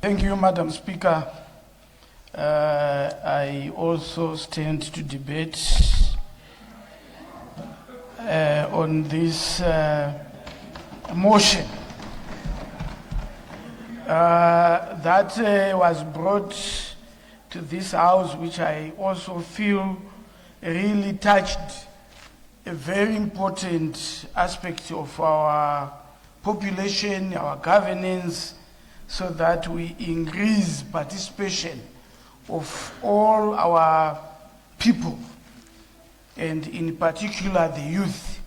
Thank you, Madam Speaker. I also stand to debate on this motion that was brought to this House, which I also feel really touched a very important aspect of our population, our governance, so that we increase participation of all our people, and in particular the youth.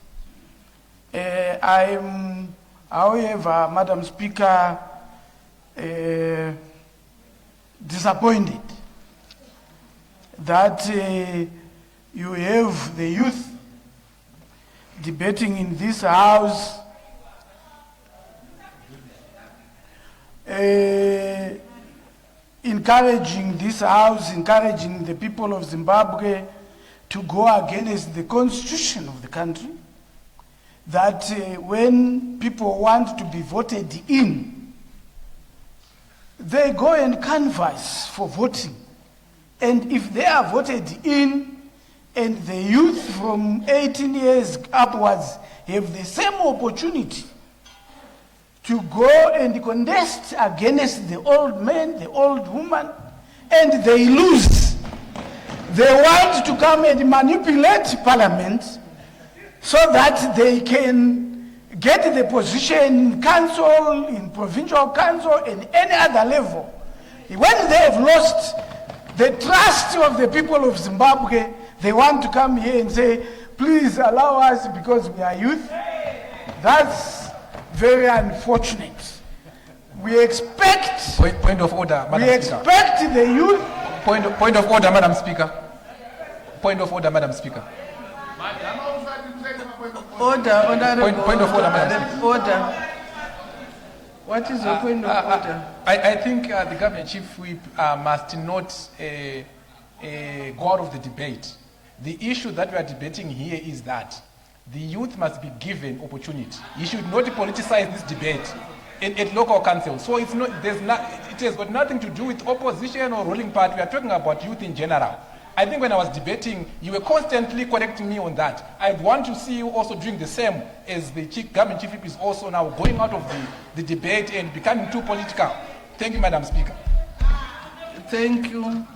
I'm, however, Madam Speaker, disappointed that you have the youth debating in this House encouraging this House, encouraging the people of Zimbabwe to go against the constitution of the country, that when people want to be voted in, they go and canvass for voting. And if they are voted in and the youth from 18 years upwards have the same opportunity to go and contest against the old man, the old woman, and they lose, they want to come and manipulate Parliament so that they can get the position in council, in provincial council, and any other level. When they have lost the trust of the people of Zimbabwe, they want to come here and say, please allow us because we are youth. That's very unfortunate. We expect... Point of order, Madam Speaker. We expect the youth... Point of order, Madam Speaker. Point of order, Madam Speaker. Order, honorable. Point of order, Madam Speaker. Order. What is your point of order? I think the Government Chief Whip must not go out of the debate. The issue that we are debating here is that the youth must be given opportunity. You should not politicize this debate at local council. So it's not, it has got nothing to do with opposition or ruling party. We are talking about youth in general. I think when I was debating, you were constantly correcting me on that. I want to see you also doing the same, as the Government Chief Whip is also now going out of the debate and becoming too political. Thank you, Madam Speaker. Thank you.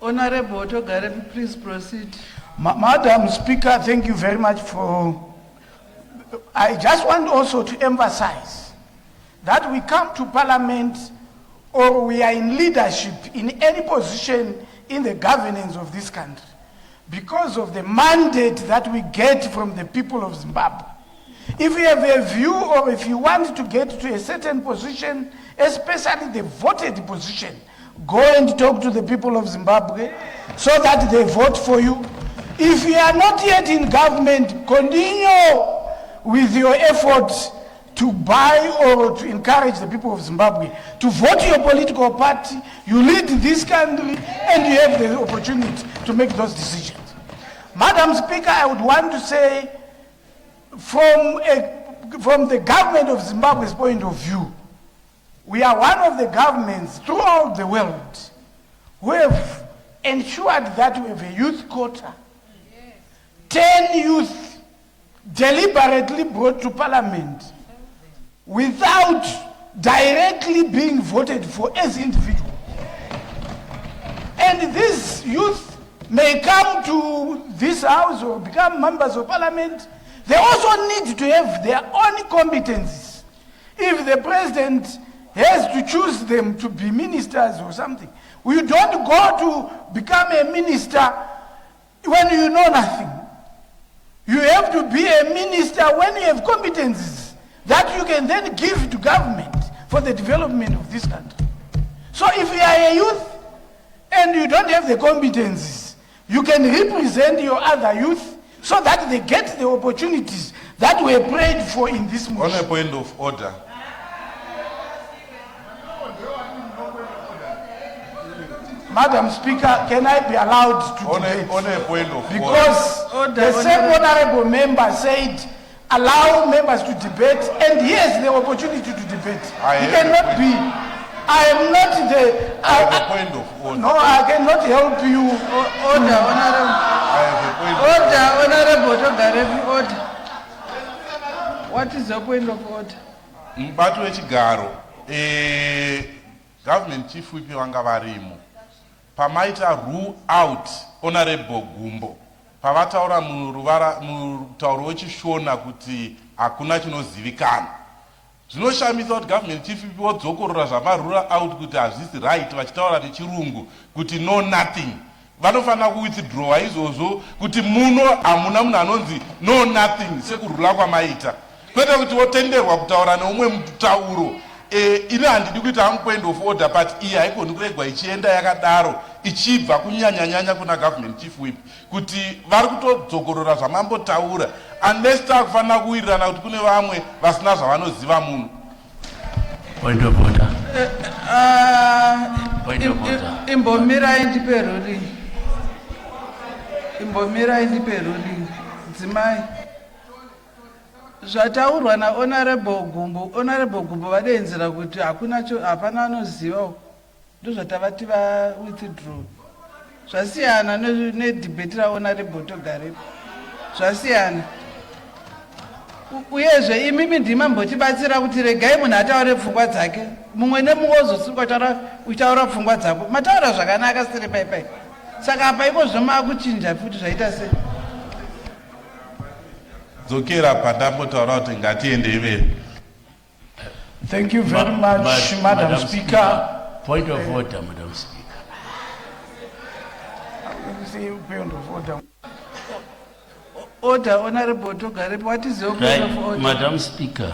Honorable TOGAREPI, please proceed. Madam Speaker, thank you very much for... I just want also to emphasize that we come to Parliament or we are in leadership in any position in the governance of this country because of the mandate that we get from the people of Zimbabwe. If you have a view or if you want to get to a certain position, especially the voted position, go and talk to the people of Zimbabwe so that they vote for you. If you are not yet in government, continue with your efforts to buy or to encourage the people of Zimbabwe to vote your political party. You lead this country and you have the opportunity to make those decisions. Madam Speaker, I would want to say from the government of Zimbabwe's point of view, we are one of the governments throughout the world who have ensured that we have a youth quota. 10 youth deliberately brought to Parliament without directly being voted for as individuals. And these youth may come to this House or become members of Parliament. They also need to have their own competencies. If the President has to choose them to be ministers or something, you don't go to become a minister when you know nothing. You have to be a minister when you have competencies that you can then give to government for the development of this country. So if you are a youth and you don't have the competencies, you can represent your other youth so that they get the opportunities that were prayed for in this motion. On a point of order. Madam Speaker, can I be allowed to debate? On a point of because order. The same honorable member said allow members to debate, and he has the opportunity to debate. debate. I You have a cannot point. be. I am not the. I have a point of order. No, I cannot help you. Order, honorable. I have a point of Order, honorable TOGAREPI, order. What is the point of order? Mubati wechigaro, government chief whip vanga varimo. Pamaita rule out honorable Gumbo. Pavataura mutauro wechishona kuti hakuna chinozivikana. Zvinoshamisa kuti government chief whip vodzokorora zvamarura out kuti hazvisi right vachitaura nechirungu kuti no nothing. Vanofanira kuwithdrawa izvozvo kuti muno hamuna munhu anonzi no nothing sekurula kwamaita. Kwete kuti wotenderwa kutaura neumwe mutauro. Ine handidi kuita hangu point of order but iyi haigoni kuregwa ichienda yakadaro ichibva kunyanya kuna government chief whip kuti vari kutodzokorora zvamambotaura unless takufanira kuwirirana kuti kune vamwe vasina zvavanoziva munhu. Point of order. Point of order. Imbomira indipe ruling. Imbomira indipe ruling. Dzimai. Zvataurwa na honorable Gumbo vadenzera kuti hapana anoziva ndozvatavati va withdraw. Zvasiyana nedebate ra honorable TOGAREPI. Zvasiyana. Uyezve imimi ndima mbotibatsira kuti regai munhu ataure pfungwa dzake. Mumwe nemumwe ozosuka utaura pfungwa dzako. Mataura zvakanaka siri pai. Saka apa ikozvo makuchinja futi zvaita sei. Dzokera pandambotaura kuti ngatiende mberi. Thank you very much, Madam Speaker. Point of order, Madam Speaker. Say point of order. Order, honorable TOGAREPI, what is your point Right, of order? Madam Speaker.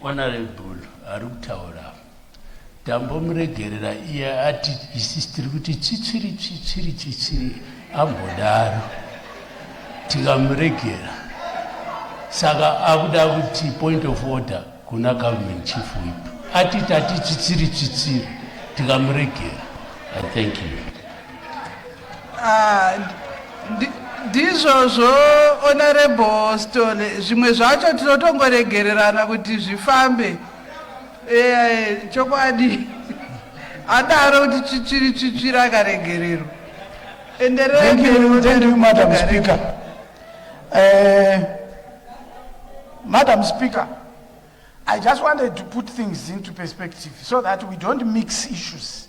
Honorable Arutaura. Dambo mregerera iya ati isistiri kuti chichiri ambodaro. Tikamregera. Saka akuda kuti point of order kuna government chief whip. Ati chichiri tikamregera. I thank you. Ndizvozvo honorable Stole, zvimwe zvacho tinotongoregererana kuti zvifambe. Chokwadi adaro kuti chichiri akaregererwa. Thank you, Madam Speaker. Madam Speaker, I just wanted to put things into perspective so that we don't mix issues.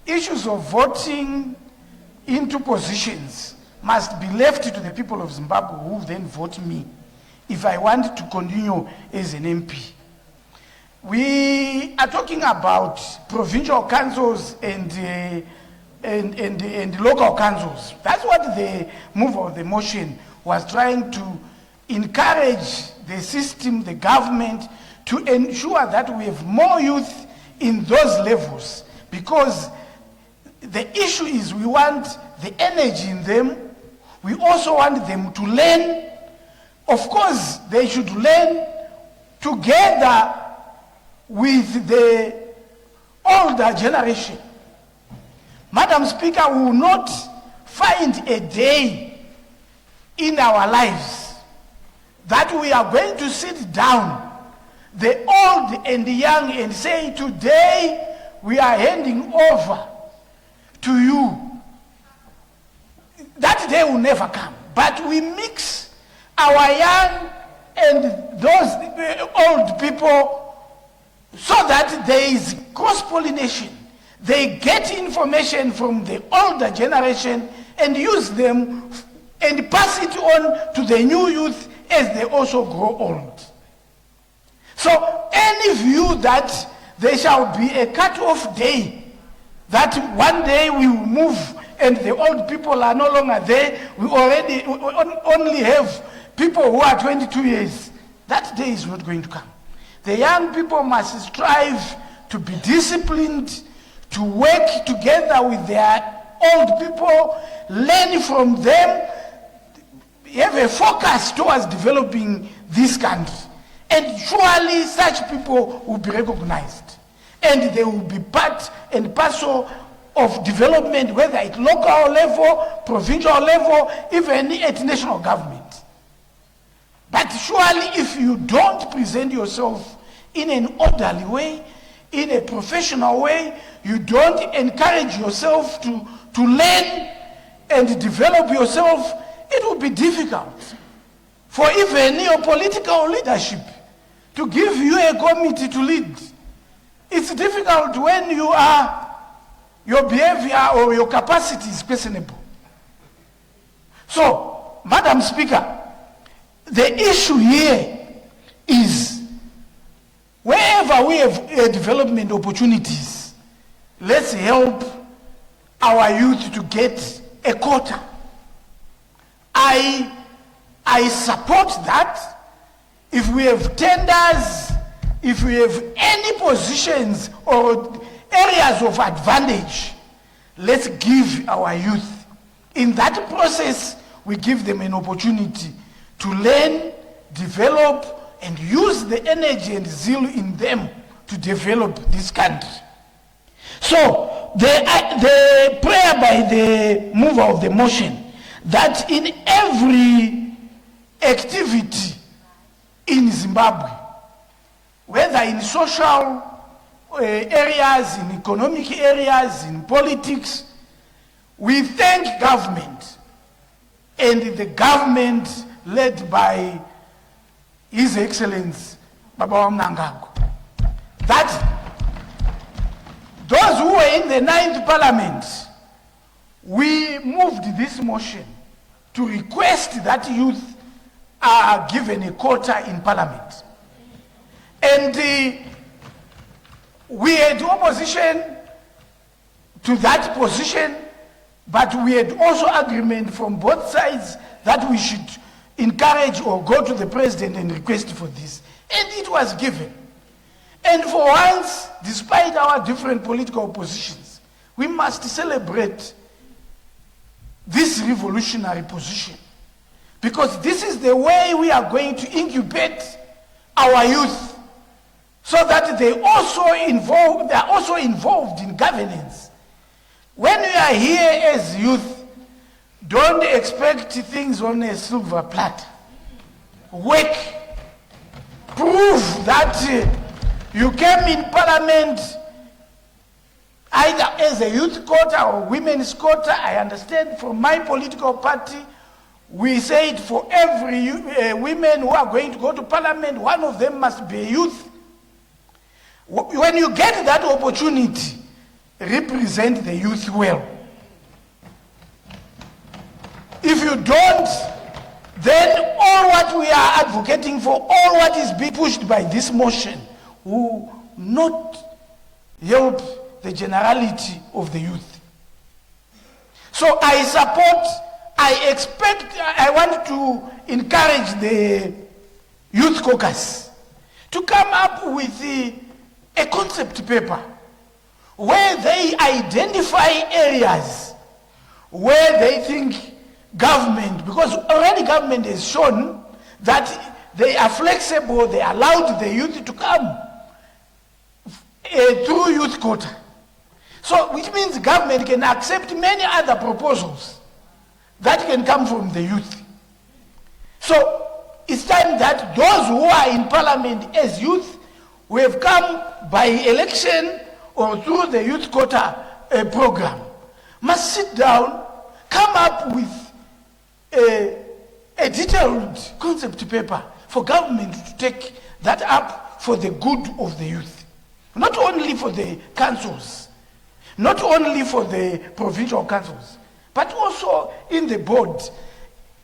Issues of voting into positions must be left to the people of Zimbabwe who then vote me if I want to continue as an MP. We are talking about provincial councils and local councils. That's what the move of the motion was trying to encourage the system, the government, to ensure that we have more youth in those levels, because the issue is we want the energy in them. We also want them to learn. Of course, they should learn together with the older generation. Madam Speaker, we will not find a day in our lives that we are going to sit down, the old and the young, and say, today we are handing over to you. That day will never come. But we mix our young and those old people so that there is cross-pollination. They get information from the older generation and use them and pass it on to the new youth as they also grow old. So any view that there shall be a cut-off day, that one day we will move and the old people are no longer there, we only have people who are 22 years, that day is not going to come. The young people must strive to be disciplined, to work together with their old people, learn from them, have a focus towards developing this country. And surely such people will be recognized. And they will be part and parcel of development, whether at local level, provincial level, even at national government. But surely if you don't present yourself in an orderly way, in a professional way, you don't encourage yourself to learn and develop yourself, it will be difficult for even your political leadership to give you a committee to lead. It's difficult when your behavior or your capacity is questionable. So, Madam Speaker, the issue here is wherever we have development opportunities, let's help our youth to get a quota. I support that. If we have tenders, if we have any positions or areas of advantage, let's give our youth. In that process, we give them an opportunity to learn, develop, and use the energy and zeal in them to develop this country. So, the prayer by the mover of the motion, that in every activity in Zimbabwe, whether in social areas, in economic areas, in politics, we thank government, and the government led by His Excellency Baba Mnangagwa, that those who were in the 9th Parliament, we moved this motion to request that youth are given a quota in Parliament. And we had opposition to that position, but we had also agreement from both sides that we should encourage or go to the president and request for this. And it was given. And for once, despite our different political positions, we must celebrate this revolutionary position. Because this is the way we are going to incubate our youth, so that they are also involved in governance. When we are here as youth, don't expect things on a silver platter. Work. Prove that you came in Parliament either as a youth quota or women's quota. I understand from my political party, we said for every women who are going to go to Parliament, one of them must be a youth. When you get that opportunity, represent the youth well. If you don't, then all what we are advocating for, all what is being pushed by this motion, will not help the generality of the youth. So I support, I want to encourage the Youth Caucus to come up with a concept paper where they identify areas where they think government, because already government has shown that they are flexible, they allowed the youth to come through youth quota. So, which means government can accept many other proposals that can come from the youth. So, it's time that those who are in Parliament as youth, who have come by election or through the youth quota program, must sit down, come up with a detailed concept paper for government to take that up for the good of the youth. Not only for the councils, not only for the provincial councils, but also in the board,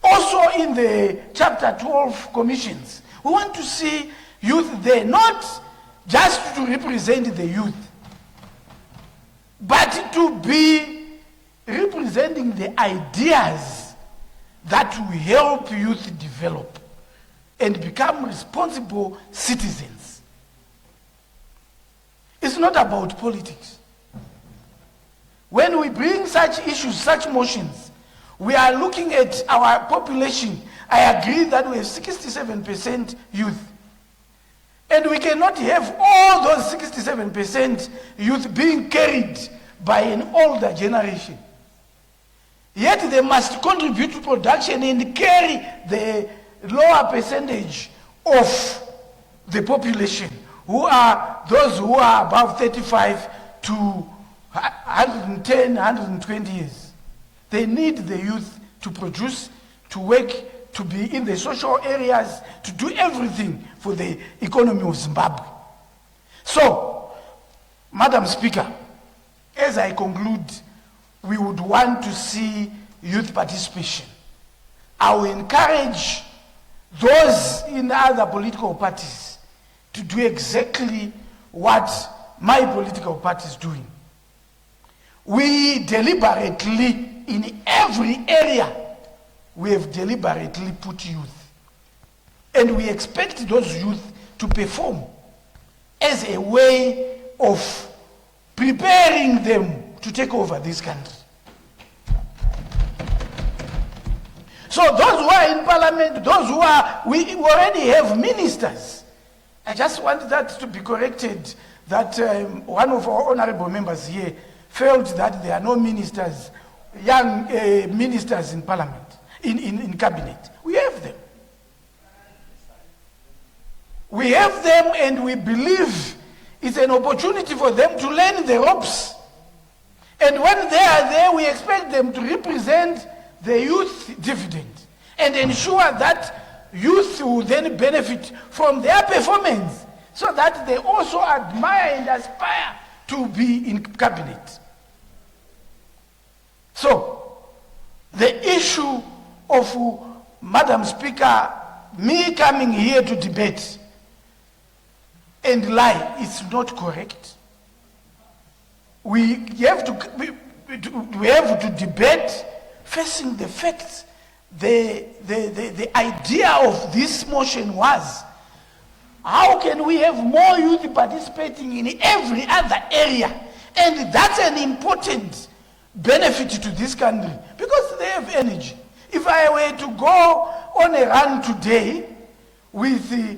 also in the Chapter 12 commissions. We want to see youth there, not just to represent the youth, but to be representing the ideas that will help youth develop and become responsible citizens. It's not about politics. When we bring such issues, such motions, we are looking at our population. I agree that we have 67% youth. And we cannot have all those 67% youth being carried by an older generation. Yet they must contribute to production and carry lower percentage of the population, who are those who are above 35 to 110, 120 years. They need the youth to produce, to work, to be in the social areas, to do everything for the economy of Zimbabwe. So, Madam Speaker, as I conclude, we would want to see youth participation. I will encourage those in other political parties to do exactly what my political party is doing. We deliberately, in every area, we have deliberately put youth. And we expect those youth to perform as a way of preparing them to take over this country. So those who are in parliament, those who are, we already have ministers. I just want that to be corrected, that one of our honorable members here felt that there are no ministers, young ministers in parliament, in cabinet. We have them. We have them, and we believe it's an opportunity for them to learn the ropes. And when they are there, we expect them to represent the youth dividend and ensure that youth will then benefit from their performance, so that they also admire and aspire to be in cabinet. So, the issue of, Madam Speaker, me coming here to debate and lie is not correct. We have to debate facing the facts. The idea of this motion was, how can we have more youth participating in every other area? And that's an important benefit to this country, because they have energy. If I were to go on a run today with the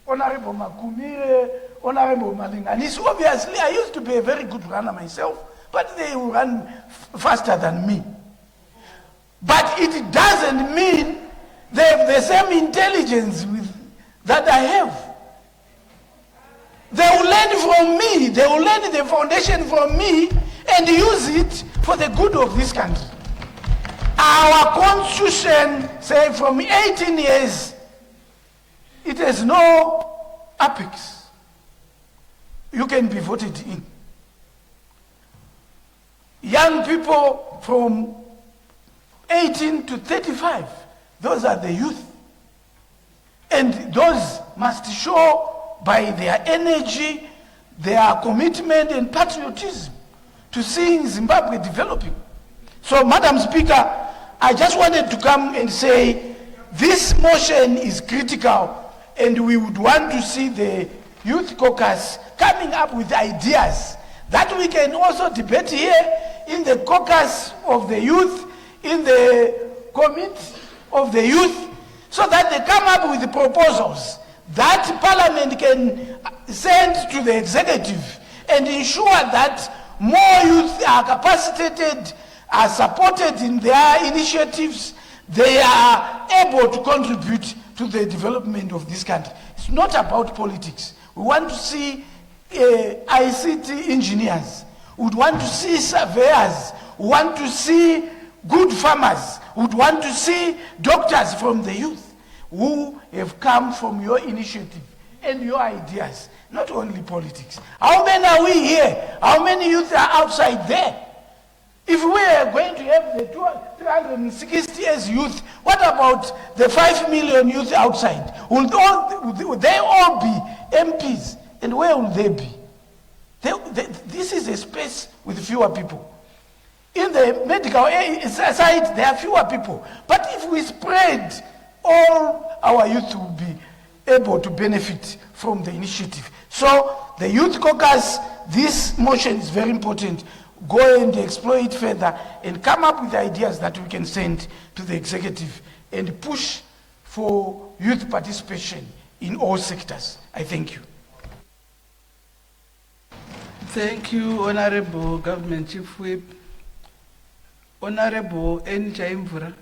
Honorable Makumire, Honorable Malinganis, obviously I used to be a very good runner myself, but they will run faster than me. But it doesn't mean they have the same intelligence that I have. They will learn from me, they will learn the foundation from me and use it for the good of this country. Our constitution says from 18 years, it has no apex. You can be voted in. Young people from 18 to 35, those are the youth. And those must show by their energy, their commitment and patriotism to seeing Zimbabwe developing. So, Madam Speaker, I just wanted to come and say this motion is critical, and we would want to see the Youth Caucus coming up with ideas that we can also debate here in the caucus of the youth, in the committee of the youth, so that they come up with proposals that Parliament can send to the executive and ensure that more youth are capacitated, are supported in their initiatives, they are able to contribute to the development of this country. It's not about politics. We want to see ICT engineers. We would want to see surveyors. We want to see good farmers. We would want to see doctors from the youth who have come from your initiative and your ideas, not only politics. How many are we here? How many youth are outside there? If we are going to have the 360 years youth, what about the 5 million youth outside? Will they all be MPs? And where will they be? This is a space with fewer people. In the medical side, there are fewer people. But if we spread, all our youth will be able to benefit from the initiative. So the Youth Caucus, this motion is very important. Go and explore it further and come up with ideas that we can send to the executive and push for youth participation in all sectors. I thank you. Thank you, Honorable Government Chief Whip. Honorable N. Chaimvura.